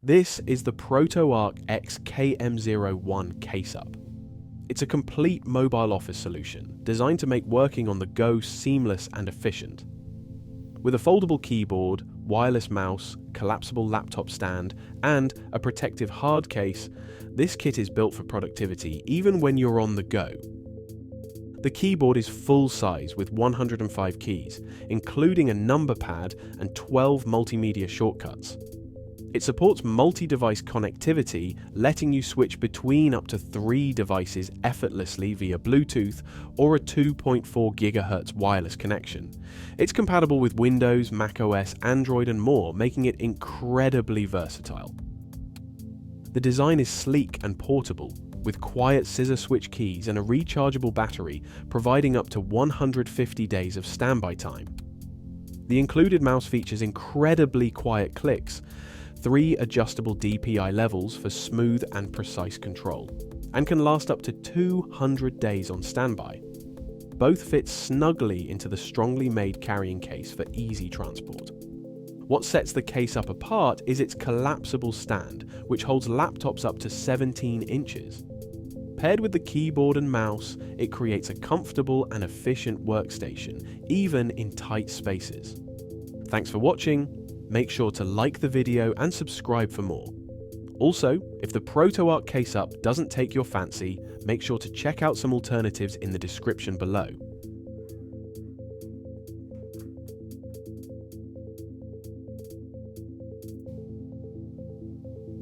This is the ProtoArc XKM01 Case Up. It's a complete mobile office solution designed to make working on the go seamless and efficient. With a foldable keyboard, wireless mouse, collapsible laptop stand, and a protective hard case, this kit is built for productivity even when you're on the go. The keyboard is full size with 105 keys, including a number pad and 12 multimedia shortcuts. It supports multi-device connectivity, letting you switch between up to 3 devices effortlessly via Bluetooth or a 2.4 GHz wireless connection. It's compatible with Windows, macOS, Android, and more, making it incredibly versatile. The design is sleek and portable, with quiet scissor switch keys and a rechargeable battery, providing up to 150 days of standby time. The included mouse features incredibly quiet clicks, 3 adjustable DPI levels for smooth and precise control, and can last up to 200 days on standby. Both fit snugly into the strongly made carrying case for easy transport. What sets the case up apart is its collapsible stand, which holds laptops up to 17 inches. Paired with the keyboard and mouse, it creates a comfortable and efficient workstation, even in tight spaces. Thanks for watching. Make sure to like the video and subscribe for more. Also, if the ProtoArc Case Up doesn't take your fancy, make sure to check out some alternatives in the description below.